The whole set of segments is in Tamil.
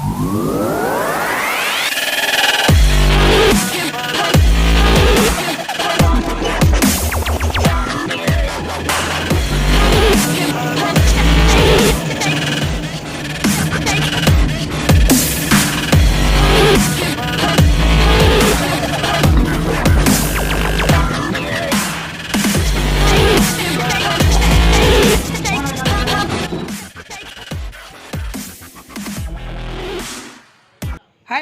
Hi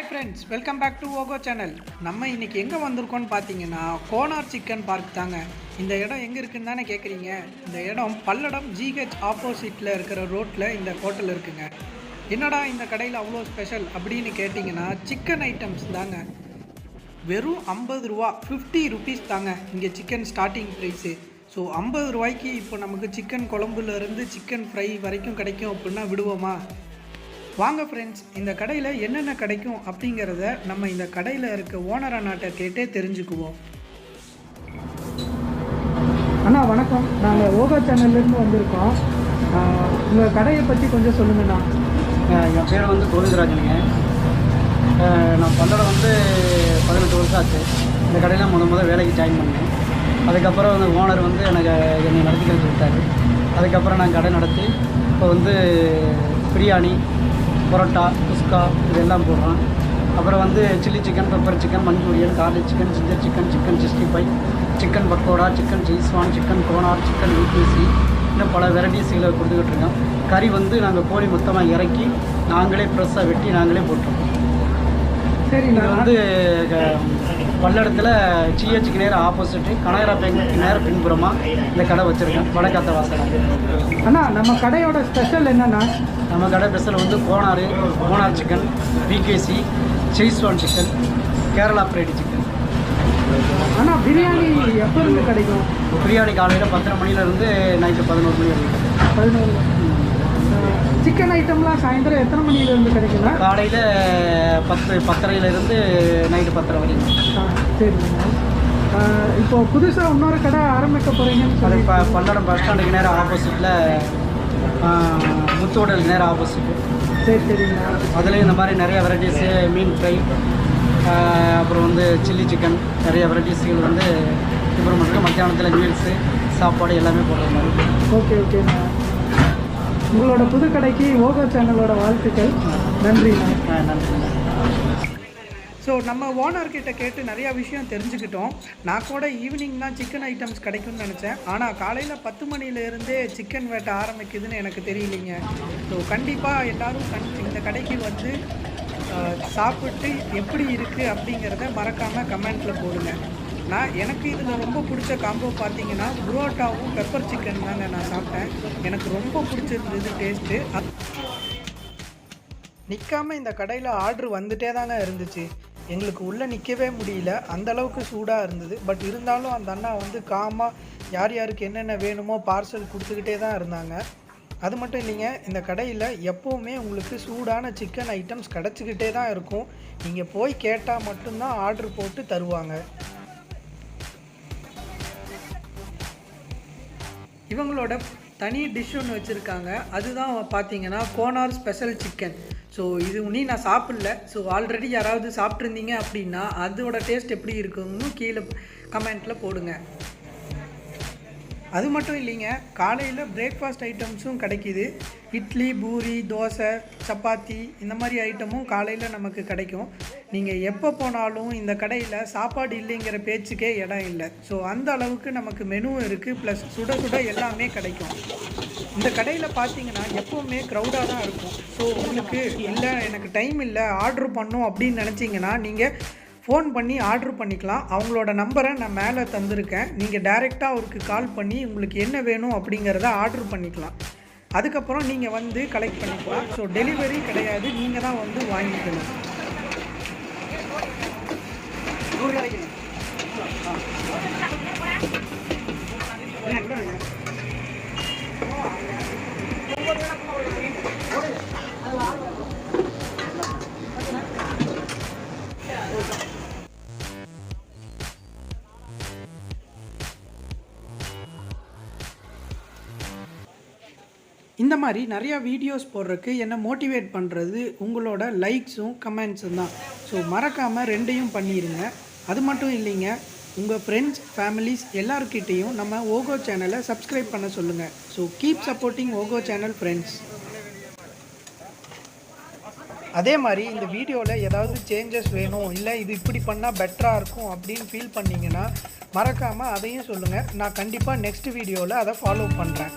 friends, welcome back to Ogo channel. நம்ம இன்னைக்கு எங்க வந்திருக்கோம்னு பாத்தீங்கன்னா கோனார் சிக்கன் பார்க் தாங்க. இந்த இடம் எங்க இருக்குன்னு தானே கேக்குறீங்க. இந்த இடம் பல்லடம் GH ஆப்போசிட்ல இருக்கிற ரோட்ல இந்த ஹோட்டல் இருக்குங்க. என்னடா இந்த கடையில் அவ்வளோ ஸ்பெஷல் அப்படின்னு கேட்டிங்கன்னா சிக்கன் ஐட்டம்ஸ் தாங்க. வெறும் 50 ரூபா 50 rupees தாங்க இங்கே சிக்கன் ஸ்டார்டிங் ப்ரைஸு. ஸோ 50 ரூபாய்க்கு இப்போ நமக்கு சிக்கன் குழம்புலேருந்து சிக்கன் ஃப்ரை வரைக்கும் கிடைக்கும் அப்படின்னா விடுவோமா? வாங்க ஃப்ரெண்ட்ஸ், இந்த கடையில் என்னென்ன கிடைக்கும் அப்படிங்கிறத நம்ம இந்த கடையில் இருக்க ஓனர் அண்ணாட்ட கேட்டே தெரிஞ்சுக்குவோம். அண்ணா வணக்கம், நாங்கள் ஓகோ சேனல்லேருந்து வந்திருக்கோம். உங்கள் கடையை பற்றி கொஞ்சம் சொல்லுங்கண்ணா. என் பேர் வந்து கோவிந்தராஜனுங்க. நான் பல்லடம் 18 வருஷம் ஆச்சு. இந்த கடையில் முதல் வேலைக்கு ஜாயின் பண்ணேன். அதுக்கப்புறம் வந்து ஓனர் என்னை நடத்திக்கிறது விட்டார். அதுக்கப்புறம் நான் கடை நடத்தி இப்போ பிரியாணி, பரோட்டா, குஸ்கா இதெல்லாம் போடுறோம். அப்புறம் chilli chicken, pepper chicken, Manchurian, garlic chicken, ginger chicken, chicken 65, chicken pakoda, chicken schezwan, chicken Konar, chicken VPC, இன்னும் பல வெரைட்டிஸ்களை கொடுத்துக்கிட்டு இருக்கோம். கறி நாங்கள் கோழி மொத்தமாக இறக்கி நாங்களே ஃப்ரெஷ்ஷாக வெட்டி நாங்களே போட்டுருக்கோம். சரி, இது பல்லடத்தில் GH நேரம் ஆப்போசிட்டு கனகரா பேங்க் நேரம் பின்புறமாக இந்த கடை வச்சுருக்கேன், வடக்காத்த வாசல். அண்ணா நம்ம கடையோட ஸ்பெஷல் என்னென்னா, நம்ம கடை special Konar chicken, VKC, schezwan chicken, Kerala fried chicken. ஆனால் பிரியாணி எப்போ இருந்து கிடைக்கும்? பிரியாணி காலையில் 10:30 மணிலேருந்து நைட்டு 11 மணி வரைக்கும். 11. சிக்கன் ஐட்டம்லாம் சாயந்தரம் எத்தனை மணிலேருந்து கிடைக்குங்களா? காலையில் 10:30லேருந்து நைட்டு 10:30 வரைக்கும். சரிங்க. இப்போது புதுசாக இன்னொரு கடை ஆரம்பிக்க போகிறீங்கன்னு சொல்லி பல்லடம் பஸ் ஸ்டாண்டுக்கு நேரம் ஆப்போசிட்டில் முத்து ஹோட்டலுக்கு நேரம் ஆப்போசிட்டு. சரி சரிங்க. அதுலேயும் இந்த மாதிரி நிறைய வெரைட்டிஸு, மீன் ஃப்ரை, அப்புறம் சில்லி சிக்கன், நிறைய வெரைட்டிஸ்கள் இப்போ மட்டும் மத்தியானத்தில் மீல்ஸு, சாப்பாடு எல்லாமே போடுற மாதிரி. ஓகே ஓகேண்ணா. உங்களோட புது கடைக்கு ஓகோ சேனலோட வாழ்த்துக்கள். நன்றிண்ணா. நன்றிண்ணா. ஸோ நம்ம ஓனர்கிட்ட கேட்டு நிறையா விஷயம் தெரிஞ்சுக்கிட்டோம். நான் கூட ஈவினிங் தான் சிக்கன் ஐட்டம்ஸ் கிடைக்கும்னு நினச்சேன். ஆனால் காலையில் 10 மணிலேருந்தே சிக்கன் வேட்டை ஆரம்பிக்குதுன்னு எனக்கு தெரியலைங்க. ஸோ கண்டிப்பாக எல்லோரும் இந்த கடைக்கு சாப்பிட்டு எப்படி இருக்குது அப்படிங்கிறத மறக்காமல் கமெண்ட்டில் போடுங்க. எனக்கு இதில் ரொம்ப பிடிச்ச காம்போ பார்த்தீங்கன்னா புரோட்டாவும் பெப்பர் சிக்கன் தாங்க நான் சாப்பிட்டேன். எனக்கு ரொம்ப பிடிச்சிருந்தது டேஸ்ட்டு. நிற்காமல் இந்த கடையில் ஆர்டர் வந்துட்டே தாங்க இருந்துச்சு. எங்களுக்கு உள்ளே நிற்கவே முடியல, அந்தளவுக்கு சூடாக இருந்தது. பட் இருந்தாலும் அந்த அண்ணா காமாக யார் யாருக்கு என்னென்ன வேணுமோ பார்சல் கொடுத்துக்கிட்டே தான் இருந்தாங்க. அது மட்டும் இல்லைங்க, இந்த கடையில் எப்போவுமே உங்களுக்கு சூடான சிக்கன் ஐட்டம்ஸ் கிடச்சிக்கிட்டே தான் இருக்கும். நீங்கள் போய் கேட்டால் மட்டும்தான் ஆர்டர் போட்டு தருவாங்க. இவங்களோட தனி டிஷ் ஒன்று வச்சுருக்காங்க. அதுதான் பார்த்தீங்கன்னா கோனார் ஸ்பெஷல் சிக்கன். ஸோ இது நான் சாப்பிடல. ஸோ ஆல்ரெடி யாராவது சாப்பிட்ருந்தீங்க அப்படின்னா அதோட டேஸ்ட் எப்படி இருக்குன்னு கீழே கமெண்ட்டில் போடுங்க. அது மட்டும் இல்லைங்க, காலையில் பிரேக்ஃபாஸ்ட் ஐட்டம்ஸும் கிடைக்கிது. இட்லி, பூரி, தோசை, சப்பாத்தி இந்த மாதிரி ஐட்டமும் காலையில் நமக்கு கிடைக்கும். நீங்கள் எப்போ போனாலும் இந்த கடையில் சாப்பாடு இல்லைங்கிற பேச்சுக்கே இடம் இல்லை. ஸோ அந்த அளவுக்கு நமக்கு மெனுவும் இருக்குது, ப்ளஸ் சுட சுட எல்லாமே கிடைக்கும். இந்த கடையில் பார்த்தீங்கன்னா எப்போவுமே க்ரௌடாக தான் இருக்கும். ஸோ உங்களுக்கு இல்லை எனக்கு டைம் இல்லை ஆர்டர் பண்ணோம் அப்படின்னு நினச்சிங்கன்னா நீங்கள் ஃபோன் பண்ணி ஆர்டர் பண்ணிக்கலாம். அவங்களோட நம்பரை நான் மேலே தந்திருக்கேன். நீங்கள் டைரெக்டாக அவருக்கு கால் பண்ணி உங்களுக்கு என்ன வேணும் அப்படிங்கிறத ஆர்டர் பண்ணிக்கலாம். அதுக்கப்புறம் நீங்கள் கலெக்ட் பண்ணிக்கலாம். ஸோ டெலிவரி கிடையாது, நீங்கள் தான் வாங்கிக்கணும். இந்த மாதிரி நிறையா வீடியோஸ் போடுறதுக்கு என்னை மோட்டிவேட் பண்ணுறது உங்களோட லைக்ஸும் கமெண்ட்ஸும் தான். ஸோ மறக்காமல் ரெண்டையும் பண்ணிடுங்க. அது மட்டும் இல்லைங்க, உங்கள் ஃப்ரெண்ட்ஸ் ஃபேமிலிஸ் எல்லாருக்கிட்டேயும் நம்ம ஓகோ சேனலை சப்ஸ்கிரைப் பண்ண சொல்லுங்கள். ஸோ கீப் சப்போர்ட்டிங் ஓகோ சேனல் ஃப்ரெண்ட்ஸ். அதே மாதிரி இந்த வீடியோவில் ஏதாவது சேஞ்சஸ் வேணும், இல்லை இது இப்படி பண்ணால் பெட்டராக இருக்கும் அப்படின்னு ஃபீல் பண்ணிங்கன்னா மறக்காமல் அதையும் சொல்லுங்கள். நான் கண்டிப்பாக நெக்ஸ்ட் வீடியோவில் அதை ஃபாலோ பண்ணுறேன்.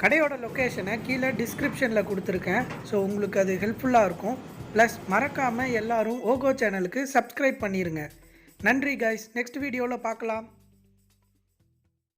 கடையோட லொக்கேஷனை கீழே டிஸ்கிரிப்ஷனில் கொடுத்துருக்கேன். ஸோ உங்களுக்கு அது ஹெல்ப்ஃபுல்லாக இருக்கும். ப்ளஸ் மறக்காமல் எல்லோரும் ஓகோ சேனலுக்கு சப்ஸ்கிரைப் பண்ணிடுங்க. நன்றி கைஸ், நெக்ஸ்ட் வீடியோவில் பார்க்கலாம்.